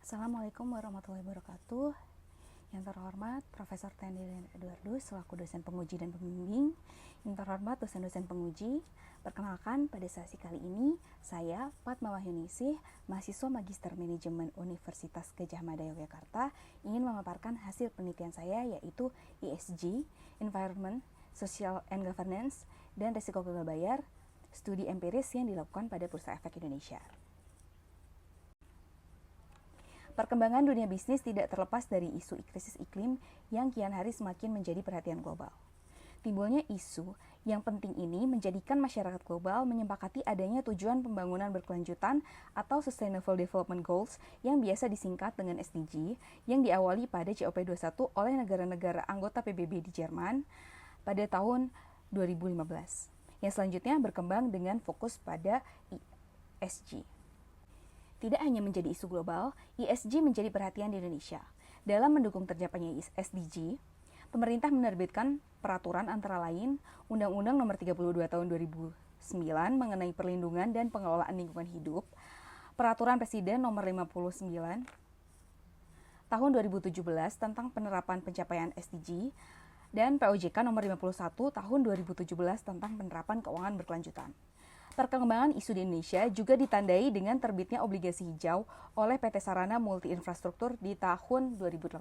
Assalamualaikum warahmatullahi wabarakatuh. Yang terhormat Profesor Tendilan Eduardo selaku dosen penguji dan pembimbing. Yang terhormat dosen-dosen penguji. Perkenalkan, pada sesi kali ini saya Fatma Wahyuningsih, mahasiswa Magister Manajemen Universitas Gadjah Mada Yogyakarta, ingin memaparkan hasil penelitian saya, yaitu ESG, Environment, Social and Governance, dan Risiko Gagal Bayar, studi empiris yang dilakukan pada Bursa Efek Indonesia. Perkembangan dunia bisnis tidak terlepas dari isu krisis iklim yang kian hari semakin menjadi perhatian global. Timbulnya isu yang penting ini menjadikan masyarakat global menyepakati adanya tujuan pembangunan berkelanjutan atau Sustainable Development Goals yang biasa disingkat dengan SDG yang diawali pada COP21 oleh negara-negara anggota PBB di Jerman pada tahun 2015. Yang selanjutnya berkembang dengan fokus pada ESG. Tidak hanya menjadi isu global, ESG menjadi perhatian di Indonesia. Dalam mendukung tercapainya SDG, pemerintah menerbitkan peraturan antara lain Undang-Undang Nomor 32 Tahun 2009 mengenai perlindungan dan pengelolaan lingkungan hidup, Peraturan Presiden Nomor 59 Tahun 2017 tentang penerapan pencapaian SDG, dan POJK Nomor 51 Tahun 2017 tentang penerapan keuangan berkelanjutan. Perkembangan isu di Indonesia juga ditandai dengan terbitnya obligasi hijau oleh PT Sarana Multi Infrastruktur di tahun 2018.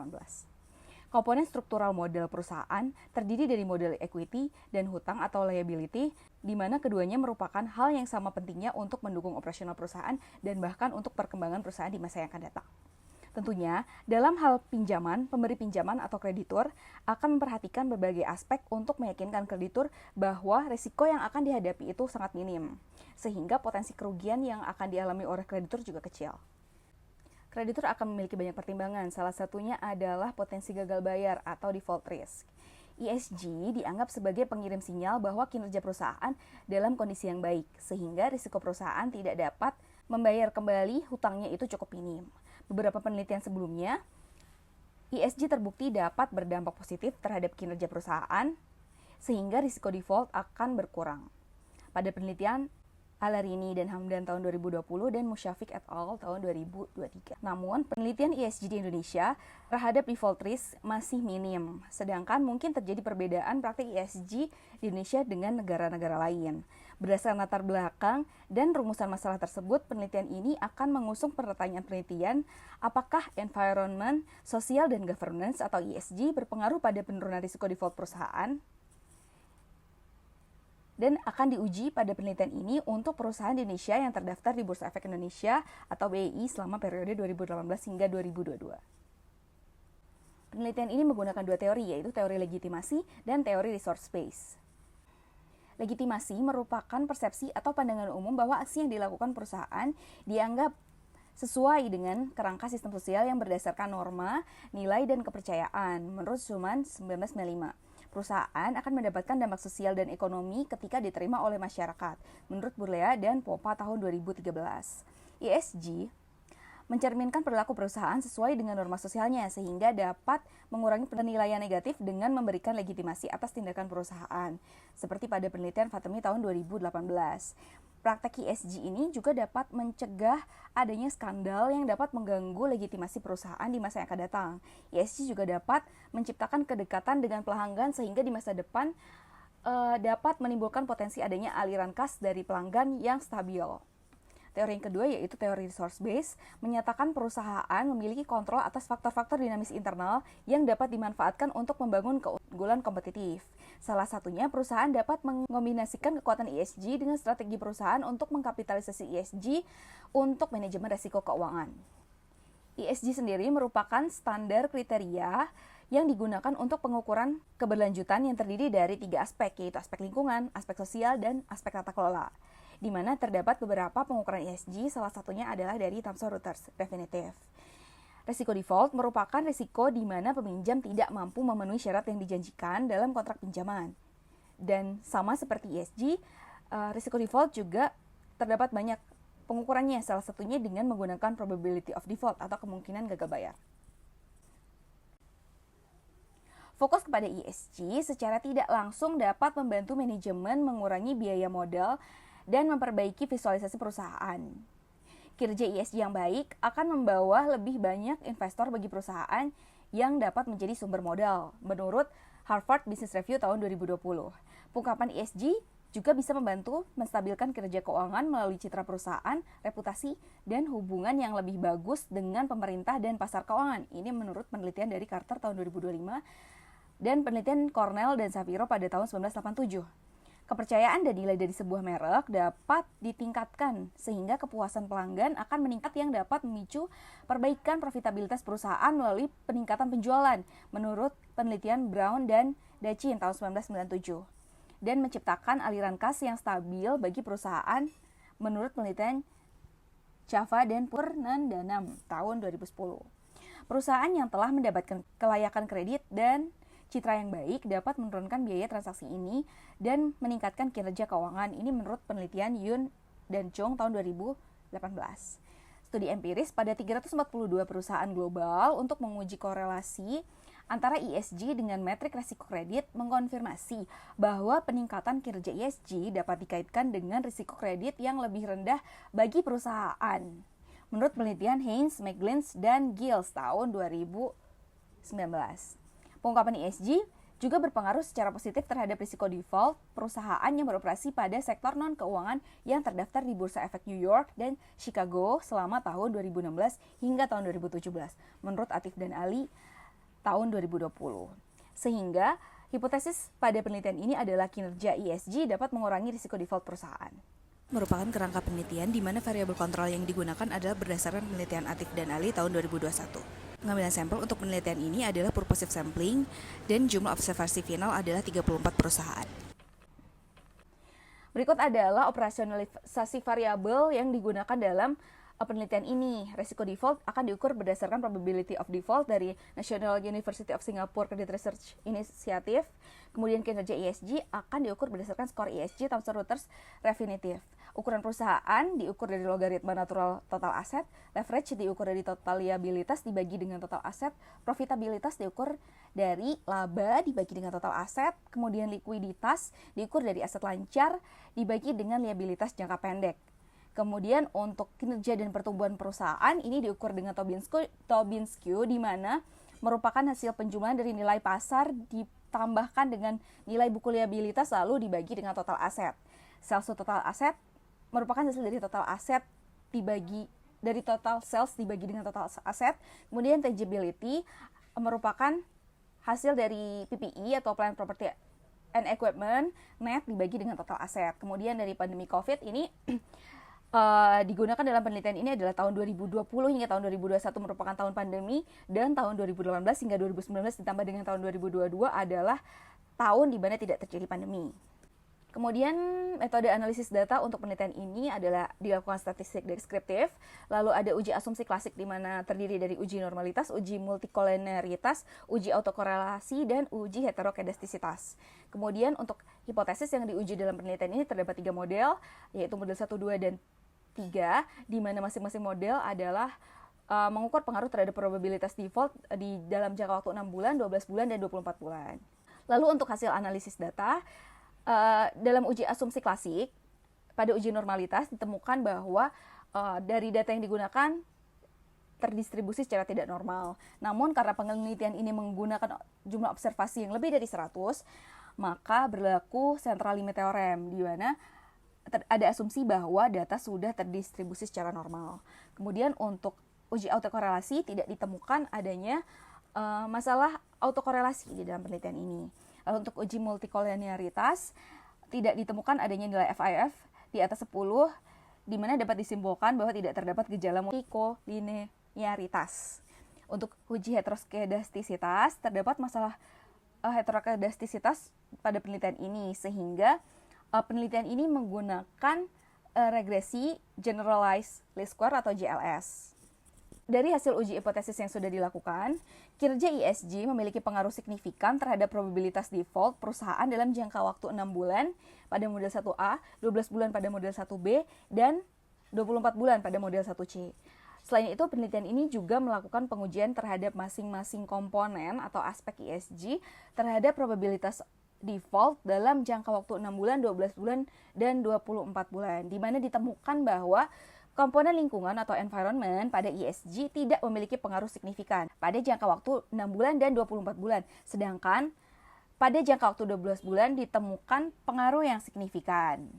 Komponen struktural modal perusahaan terdiri dari modal equity dan hutang atau liability, di mana keduanya merupakan hal yang sama pentingnya untuk mendukung operasional perusahaan dan bahkan untuk perkembangan perusahaan di masa yang akan datang. Tentunya, dalam hal pinjaman, pemberi pinjaman atau kreditur akan memperhatikan berbagai aspek untuk meyakinkan kreditur bahwa risiko yang akan dihadapi itu sangat minim, sehingga potensi kerugian yang akan dialami oleh kreditur juga kecil. Kreditur akan memiliki banyak pertimbangan, salah satunya adalah potensi gagal bayar atau default risk. ESG dianggap sebagai pengirim sinyal bahwa kinerja perusahaan dalam kondisi yang baik, sehingga risiko perusahaan tidak dapat membayar kembali hutangnya itu cukup minim. Beberapa penelitian sebelumnya, ESG terbukti dapat berdampak positif terhadap kinerja perusahaan, sehingga risiko default akan berkurang. Pada penelitian Alarini dan Hamdan tahun 2020 dan Musyafiq et al. Tahun 2023. Namun, penelitian ESG di Indonesia terhadap default risk masih minim, sedangkan mungkin terjadi perbedaan praktik ESG di Indonesia dengan negara-negara lain. Berdasarkan latar belakang dan rumusan masalah tersebut, penelitian ini akan mengusung pertanyaan penelitian, apakah environment, social, dan governance atau ESG berpengaruh pada penurunan risiko default perusahaan? Dan akan diuji pada penelitian ini untuk perusahaan di Indonesia yang terdaftar di Bursa Efek Indonesia atau BEI selama periode 2018 hingga 2022. Penelitian ini menggunakan dua teori, yaitu teori legitimasi dan teori resource base. Legitimasi merupakan persepsi atau pandangan umum bahwa aksi yang dilakukan perusahaan dianggap sesuai dengan kerangka sistem sosial yang berdasarkan norma, nilai, dan kepercayaan menurut Schuman 1995. Perusahaan akan mendapatkan dampak sosial dan ekonomi ketika diterima oleh masyarakat, menurut Burlea dan Popa tahun 2013. ESG mencerminkan perilaku perusahaan sesuai dengan norma sosialnya, sehingga dapat mengurangi penilaian negatif dengan memberikan legitimasi atas tindakan perusahaan, seperti pada penelitian Fatemi tahun 2018. Praktek ESG ini juga dapat mencegah adanya skandal yang dapat mengganggu legitimasi perusahaan di masa yang akan datang. ESG juga dapat menciptakan kedekatan dengan pelanggan sehingga di masa depan dapat menimbulkan potensi adanya aliran kas dari pelanggan yang stabil. Teori yang kedua, yaitu teori resource base, menyatakan perusahaan memiliki kontrol atas faktor-faktor dinamis internal yang dapat dimanfaatkan untuk membangun keunggulan kompetitif. Salah satunya, perusahaan dapat mengombinasikan kekuatan ESG dengan strategi perusahaan untuk mengkapitalisasi ESG untuk manajemen risiko keuangan. ESG sendiri merupakan standar kriteria yang digunakan untuk pengukuran keberlanjutan yang terdiri dari 3 aspek, yaitu aspek lingkungan, aspek sosial, dan aspek tata kelola, di mana terdapat beberapa pengukuran ESG, salah satunya adalah dari Thomson Reuters Definitive. Risiko default merupakan risiko di mana peminjam tidak mampu memenuhi syarat yang dijanjikan dalam kontrak pinjaman. Dan sama seperti ESG, risiko default juga terdapat banyak pengukurannya, salah satunya dengan menggunakan probability of default atau kemungkinan gagal bayar. Fokus kepada ESG secara tidak langsung dapat membantu manajemen mengurangi biaya modal dan memperbaiki visualisasi perusahaan. Kinerja ESG yang baik akan membawa lebih banyak investor bagi perusahaan yang dapat menjadi sumber modal, menurut Harvard Business Review tahun 2020. Pengungkapan ESG juga bisa membantu menstabilkan kinerja keuangan melalui citra perusahaan, reputasi, dan hubungan yang lebih bagus dengan pemerintah dan pasar keuangan. Ini menurut penelitian dari Carter tahun 2025 dan penelitian Cornell dan Shapiro pada tahun 1987. Kepercayaan dan nilai dari sebuah merek dapat ditingkatkan sehingga kepuasan pelanggan akan meningkat yang dapat memicu perbaikan profitabilitas perusahaan melalui peningkatan penjualan menurut penelitian Brown dan Dachin tahun 1997 dan menciptakan aliran kas yang stabil bagi perusahaan menurut penelitian Chava dan Purnandanam tahun 2010. Perusahaan yang telah mendapatkan kelayakan kredit dan citra yang baik dapat menurunkan biaya transaksi ini dan meningkatkan kinerja keuangan. Ini menurut penelitian Yun dan Chong tahun 2018. Studi empiris pada 342 perusahaan global untuk menguji korelasi antara ESG dengan metrik risiko kredit mengkonfirmasi bahwa peningkatan kinerja ESG dapat dikaitkan dengan risiko kredit yang lebih rendah bagi perusahaan. Menurut penelitian Haynes, McGlinch, dan Giles tahun 2019. Pengungkapan ESG juga berpengaruh secara positif terhadap risiko default perusahaan yang beroperasi pada sektor non-keuangan yang terdaftar di Bursa Efek New York dan Chicago selama tahun 2016 hingga tahun 2017, menurut Atif dan Ali tahun 2020. Sehingga, hipotesis pada penelitian ini adalah kinerja ESG dapat mengurangi risiko default perusahaan. Merupakan kerangka penelitian di mana variabel kontrol yang digunakan adalah berdasarkan penelitian Atif dan Ali tahun 2021. Pengambilan sampel untuk penelitian ini adalah purposive sampling dan jumlah observasi final adalah 34 perusahaan. Berikut adalah operasionalisasi variabel yang digunakan dalam penelitian ini. Risiko default akan diukur berdasarkan probability of default dari National University of Singapore Credit Research Initiative. Kemudian kinerja ESG akan diukur berdasarkan skor ESG Thomson Reuters Refinitiv. Ukuran perusahaan diukur dari logaritma natural total aset, leverage diukur dari total liabilitas dibagi dengan total aset, profitabilitas diukur dari laba dibagi dengan total aset, kemudian likuiditas diukur dari aset lancar dibagi dengan liabilitas jangka pendek. Kemudian untuk kinerja dan pertumbuhan perusahaan ini diukur dengan Tobin Skew di mana merupakan hasil penjumlahan dari nilai pasar ditambahkan dengan nilai buku liabilitas lalu dibagi dengan total aset. Sales to total aset merupakan hasil dari total aset dibagi dari total sales dibagi dengan total aset. Kemudian tangibility merupakan hasil dari PPE atau plant property and equipment net dibagi dengan total aset. Kemudian dari pandemi COVID ini digunakan dalam penelitian ini adalah tahun 2020 hingga tahun 2021 merupakan tahun pandemi dan tahun 2018 hingga 2019 ditambah dengan tahun 2022 adalah tahun di mana tidak terjadi pandemi. Kemudian metode analisis data untuk penelitian ini adalah dilakukan statistik deskriptif, lalu ada uji asumsi klasik di mana terdiri dari uji normalitas, uji multikoliniaritas, uji autokorelasi, dan uji heterokedastisitas. Kemudian untuk hipotesis yang diuji dalam penelitian ini terdapat 3 model, yaitu model 1, 2, dan 3, di mana masing-masing model adalah mengukur pengaruh terhadap probabilitas default di dalam jangka waktu 6 bulan, 12 bulan, dan 24 bulan. Lalu untuk hasil analisis data, dalam uji asumsi klasik, pada uji normalitas ditemukan bahwa dari data yang digunakan terdistribusi secara tidak normal. Namun karena penelitian ini menggunakan jumlah observasi yang lebih dari 100, maka berlaku central limit theorem, di mana ada asumsi bahwa data sudah terdistribusi secara normal. Kemudian untuk uji autokorelasi tidak ditemukan adanya masalah autokorelasi di dalam penelitian ini. Lalu untuk uji multikoliniaritas tidak ditemukan adanya nilai FIF di atas 10, di mana dapat disimpulkan bahwa tidak terdapat gejala multikoliniaritas. Untuk uji heterokedastisitas terdapat masalah heterokedastisitas pada penelitian ini, sehingga penelitian ini menggunakan regresi generalized least square atau GLS. Dari hasil uji hipotesis yang sudah dilakukan, kinerja ESG memiliki pengaruh signifikan terhadap probabilitas default perusahaan dalam jangka waktu 6 bulan pada model 1A, 12 bulan pada model 1B, dan 24 bulan pada model 1C. Selain itu, penelitian ini juga melakukan pengujian terhadap masing-masing komponen atau aspek ESG terhadap probabilitas default dalam jangka waktu 6 bulan, 12 bulan, dan 24 bulan, di mana ditemukan bahwa Komponen lingkungan atau environment pada ESG tidak memiliki pengaruh signifikan pada jangka waktu 6 bulan dan 24 bulan. Sedangkan pada jangka waktu 12 bulan ditemukan pengaruh yang signifikan.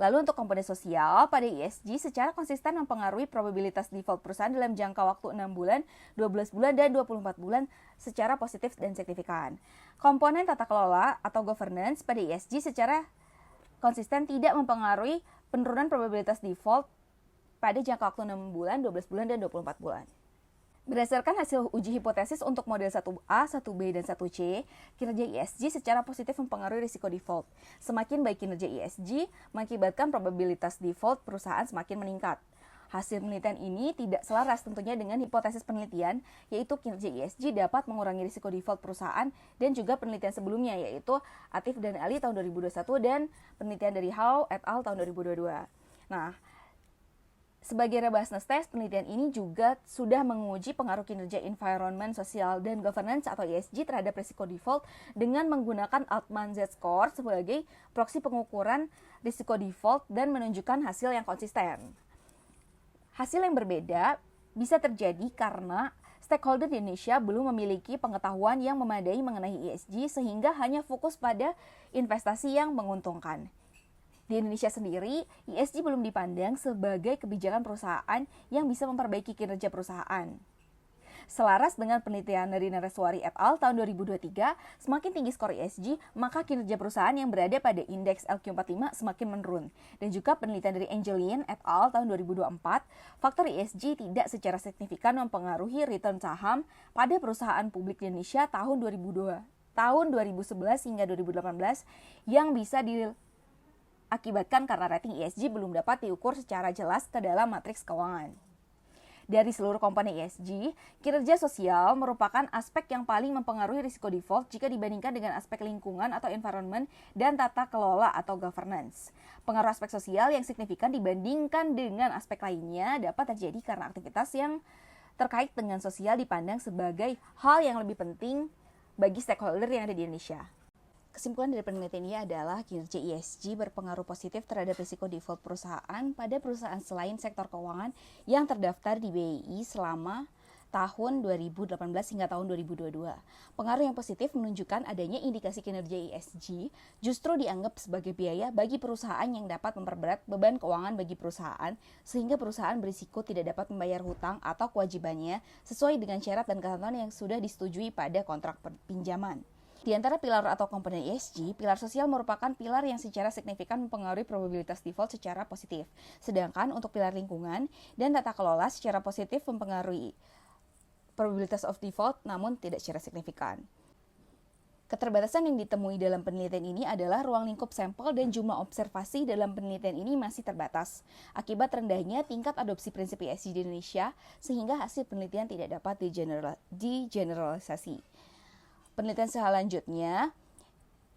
Lalu untuk komponen sosial, pada ESG secara konsisten mempengaruhi probabilitas default perusahaan dalam jangka waktu 6 bulan, 12 bulan, dan 24 bulan secara positif dan signifikan. Komponen tata kelola atau governance pada ESG secara konsisten tidak mempengaruhi penurunan probabilitas default pada jangka waktu 6 bulan, 12 bulan, dan 24 bulan. Berdasarkan hasil uji hipotesis untuk model 1A, 1B, dan 1C, kinerja ESG secara positif mempengaruhi risiko default. Semakin baik kinerja ESG, mengakibatkan probabilitas default perusahaan semakin meningkat. Hasil penelitian ini tidak selaras tentunya dengan hipotesis penelitian, yaitu kinerja ESG dapat mengurangi risiko default perusahaan, dan juga penelitian sebelumnya, yaitu Atif dan Ali tahun 2021 dan penelitian dari Howe et al. Tahun 2022. Nah, sebagai robustness test, penelitian ini juga sudah menguji pengaruh kinerja environment, sosial, dan governance atau ESG terhadap risiko default dengan menggunakan Altman Z-score sebagai proksi pengukuran risiko default dan menunjukkan hasil yang konsisten. Hasil yang berbeda bisa terjadi karena stakeholder di Indonesia belum memiliki pengetahuan yang memadai mengenai ESG sehingga hanya fokus pada investasi yang menguntungkan. Di Indonesia sendiri, ESG belum dipandang sebagai kebijakan perusahaan yang bisa memperbaiki kinerja perusahaan. Selaras dengan penelitian dari Nareswari et al. Tahun 2023, semakin tinggi skor ESG, maka kinerja perusahaan yang berada pada indeks LQ45 semakin menurun. Dan juga penelitian dari Angelin et al. Tahun 2024, faktor ESG tidak secara signifikan mempengaruhi return saham pada perusahaan publik di Indonesia tahun 2011 hingga 2018 yang bisa akibatkan karena rating ESG belum dapat diukur secara jelas ke dalam matriks keuangan. Dari seluruh komponen ESG, kinerja sosial merupakan aspek yang paling mempengaruhi risiko default jika dibandingkan dengan aspek lingkungan atau environment dan tata kelola atau governance. Pengaruh aspek sosial yang signifikan dibandingkan dengan aspek lainnya dapat terjadi karena aktivitas yang terkait dengan sosial dipandang sebagai hal yang lebih penting bagi stakeholder yang ada di Indonesia. Kesimpulan dari penelitian ini adalah kinerja ESG berpengaruh positif terhadap risiko default perusahaan pada perusahaan selain sektor keuangan yang terdaftar di BI selama tahun 2018 hingga tahun 2022. Pengaruh yang positif menunjukkan adanya indikasi kinerja ESG justru dianggap sebagai biaya bagi perusahaan yang dapat memperberat beban keuangan bagi perusahaan sehingga perusahaan berisiko tidak dapat membayar hutang atau kewajibannya sesuai dengan syarat dan ketentuan yang sudah disetujui pada kontrak pinjaman. Di antara pilar atau komponen ESG, pilar sosial merupakan pilar yang secara signifikan mempengaruhi probabilitas default secara positif. Sedangkan untuk pilar lingkungan dan tata kelola secara positif mempengaruhi probabilitas of default namun tidak secara signifikan. Keterbatasan yang ditemui dalam penelitian ini adalah ruang lingkup sampel dan jumlah observasi dalam penelitian ini masih terbatas. Akibat rendahnya tingkat adopsi prinsip ESG di Indonesia, sehingga hasil penelitian tidak dapat digeneralisasi. Penelitian selanjutnya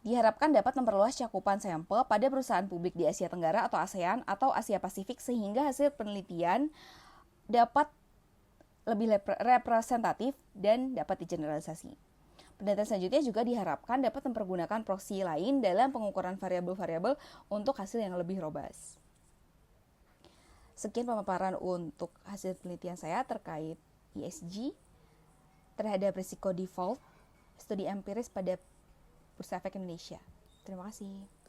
diharapkan dapat memperluas cakupan sampel pada perusahaan publik di Asia Tenggara atau ASEAN atau Asia Pasifik sehingga hasil penelitian dapat lebih representatif dan dapat digeneralisasi. Penelitian selanjutnya juga diharapkan dapat mempergunakan proksi lain dalam pengukuran variabel-variabel untuk hasil yang lebih robust. Sekian pemaparan untuk hasil penelitian saya terkait ESG terhadap risiko default studi empiris pada Bursa Efek Indonesia. Terima kasih.